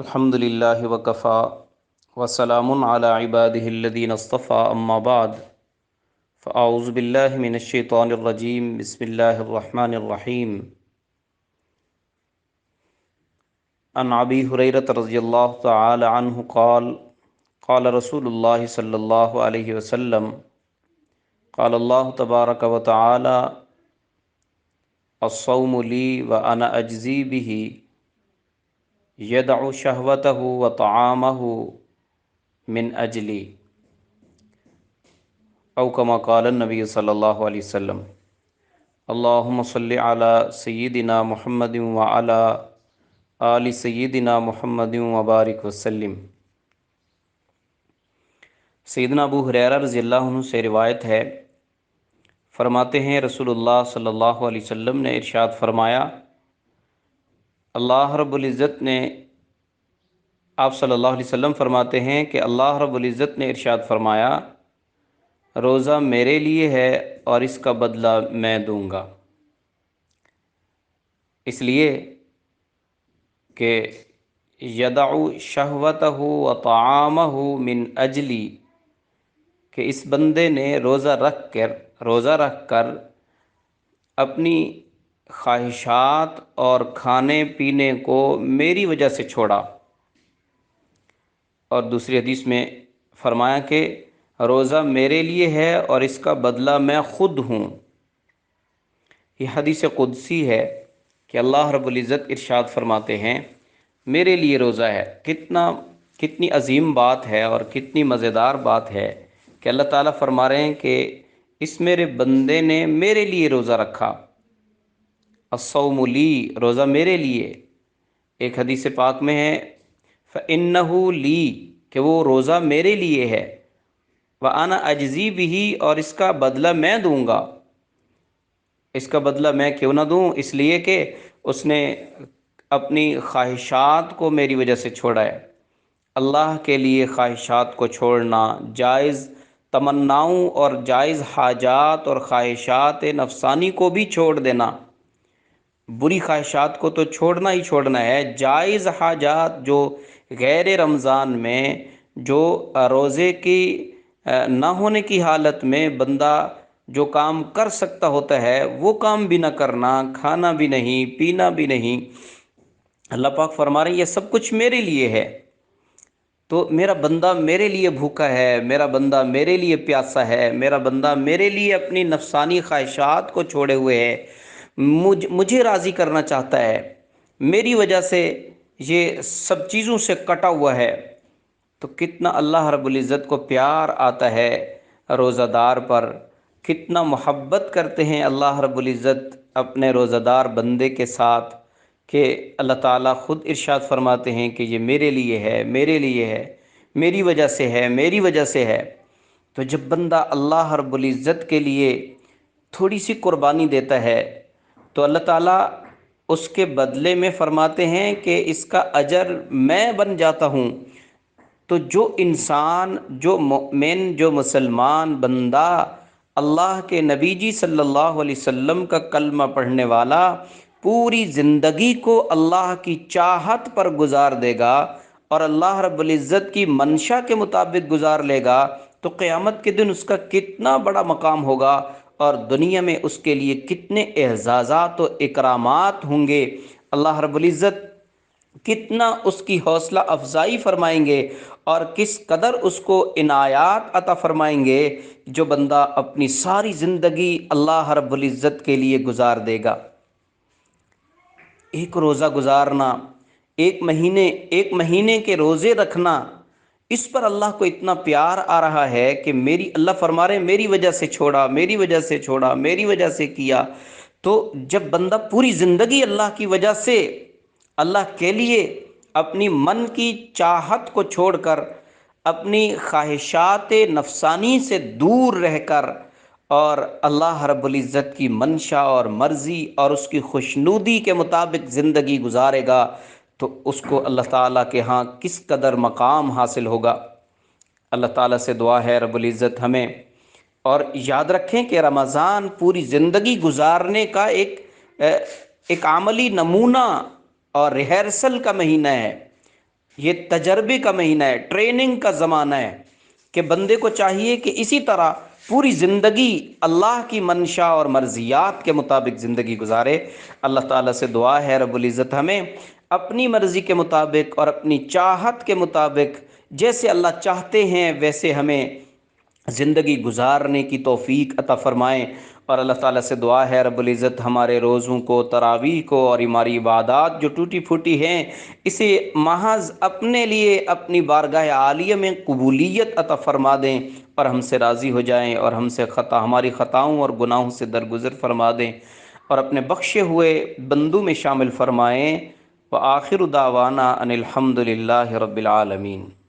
الحمدللہ وکفا وسلام علی عبادہ الذین اصطفیٰ اما بعد فاعوذ باللہ من الشیطان الرجیم بسم اللہ الرحمن الرحیم عن ابی ہریرہ رضی اللہ تعالی عنہ قال قال رسول اللہ صلی اللہ علیہ وسلم قال اللہ تبارک و تعالی الصوم لی وانا اجزی بہ یدع شہوتہ وطعامہ من اجلی او کما قال النبی صلی اللہ علیہ وسلم اللہم صلی علی سیدنا محمد وعلی آل سیدنا محمد وبارک وسلم۔ سیدنا ابو ہریرہ رضی اللہ عنہ سے روایت ہے، فرماتے ہیں رسول اللہ صلی اللہ علیہ وسلم نے ارشاد فرمایا، اللہ رب العزت نے آپ صلی اللہ علیہ وسلم فرماتے ہیں کہ اللہ رب العزت نے ارشاد فرمایا، روزہ میرے لیے ہے اور اس کا بدلہ میں دوں گا۔ اس لیے کہ یدع شہوتہ وطعامہ من اجلی، کہ اس بندے نے روزہ رکھ کر اپنی خواہشات اور کھانے پینے کو میری وجہ سے چھوڑا۔ اور دوسری حدیث میں فرمایا کہ روزہ میرے لیے ہے اور اس کا بدلہ میں خود ہوں۔ یہ حدیث قدسی ہے کہ اللہ رب العزت ارشاد فرماتے ہیں میرے لیے روزہ ہے۔ کتنی عظیم بات ہے اور کتنی مزیدار بات ہے کہ اللہ تعالیٰ فرما رہے ہیں کہ اس میرے بندے نے میرے لیے روزہ رکھا۔ الصوم لی، روزہ میرے لیے۔ ایک حدیث پاک میں ہے فَإِنَّهُ لی، کہ وہ روزہ میرے لیے ہے، وَأَنَا أَجْزِي بِهِ، اور اس کا بدلہ میں دوں گا۔ اس کا بدلہ میں کیوں نہ دوں؟ اس لیے کہ اس نے اپنی خواہشات کو میری وجہ سے چھوڑا ہے۔ اللہ کے لیے خواہشات کو چھوڑنا، جائز تمناؤں اور جائز حاجات اور خواہشات نفسانی کو بھی چھوڑ دینا۔ بری خواہشات کو تو چھوڑنا ہی چھوڑنا ہے، جائز حاجات جو غیر رمضان میں، جو روزے کی نہ ہونے کی حالت میں بندہ جو کام کر سکتا ہوتا ہے وہ کام بھی نہ کرنا، کھانا بھی نہیں، پینا بھی نہیں۔ اللہ پاک فرما رہے ہیں یہ سب کچھ میرے لیے ہے، تو میرا بندہ میرے لیے بھوکا ہے، میرا بندہ میرے لیے پیاسا ہے، میرا بندہ میرے لیے اپنی نفسانی خواہشات کو چھوڑے ہوئے ہے، مجھے راضی کرنا چاہتا ہے، میری وجہ سے یہ سب چیزوں سے کٹا ہوا ہے۔ تو کتنا اللہ رب العزت کو پیار آتا ہے روزہ دار پر، کتنا محبت کرتے ہیں اللہ رب العزت اپنے روزہ دار بندے کے ساتھ، کہ اللہ تعالیٰ خود ارشاد فرماتے ہیں کہ یہ میرے لیے ہے، میرے لیے ہے، میری وجہ سے ہے، میری وجہ سے ہے۔ تو جب بندہ اللہ رب العزت کے لیے تھوڑی سی قربانی دیتا ہے تو اللہ تعالیٰ اس کے بدلے میں فرماتے ہیں کہ اس کا اجر میں بن جاتا ہوں۔ تو جو انسان، جو مومن، جو مسلمان بندہ اللہ کے نبی جی صلی اللہ علیہ وسلم کا کلمہ پڑھنے والا پوری زندگی کو اللہ کی چاہت پر گزار دے گا اور اللہ رب العزت کی منشا کے مطابق گزار لے گا، تو قیامت کے دن اس کا کتنا بڑا مقام ہوگا اور دنیا میں اس کے لیے کتنے اعزازات و اکرامات ہوں گے۔ اللہ رب العزت کتنا اس کی حوصلہ افزائی فرمائیں گے اور کس قدر اس کو عنایات عطا فرمائیں گے جو بندہ اپنی ساری زندگی اللہ رب العزت کے لیے گزار دے گا۔ ایک روزہ گزارنا، ایک مہینے کے روزے رکھنا، اس پر اللہ کو اتنا پیار آ رہا ہے کہ اللہ فرما رہے ہیں میری وجہ سے چھوڑا، میری وجہ سے چھوڑا، میری وجہ سے کیا۔ تو جب بندہ پوری زندگی اللہ کی وجہ سے، اللہ کے لیے اپنی من کی چاہت کو چھوڑ کر، اپنی خواہشات نفسانی سے دور رہ کر اور اللہ رب العزت کی منشا اور مرضی اور اس کی خوشنودی کے مطابق زندگی گزارے گا تو اس کو اللہ تعالیٰ کے ہاں کس قدر مقام حاصل ہوگا۔ اللہ تعالیٰ سے دعا ہے رب العزت ہمیں، اور یاد رکھیں کہ رمضان پوری زندگی گزارنے کا ایک عملی نمونہ اور ریہرسل کا مہینہ ہے۔ یہ تجربے کا مہینہ ہے، ٹریننگ کا زمانہ ہے کہ بندے کو چاہیے کہ اسی طرح پوری زندگی اللہ کی منشا اور مرضیات کے مطابق زندگی گزارے۔ اللہ تعالیٰ سے دعا ہے رب العزت ہمیں اپنی مرضی کے مطابق اور اپنی چاہت کے مطابق جیسے اللہ چاہتے ہیں ویسے ہمیں زندگی گزارنے کی توفیق عطا فرمائیں۔ اور اللہ تعالیٰ سے دعا ہے رب العزت ہمارے روزوں کو، تراویح کو اور ہماری عبادات جو ٹوٹی پھوٹی ہیں اسے محض اپنے لیے اپنی بارگاہ عالیہ میں قبولیت عطا فرما دیں اور ہم سے راضی ہو جائیں اور ہماری خطاؤں اور گناہوں سے درگزر فرما دیں اور اپنے بخشے ہوئے بندوں میں شامل فرمائیں۔ وآخر دعوانا ان الحمد للہ رب العالمین۔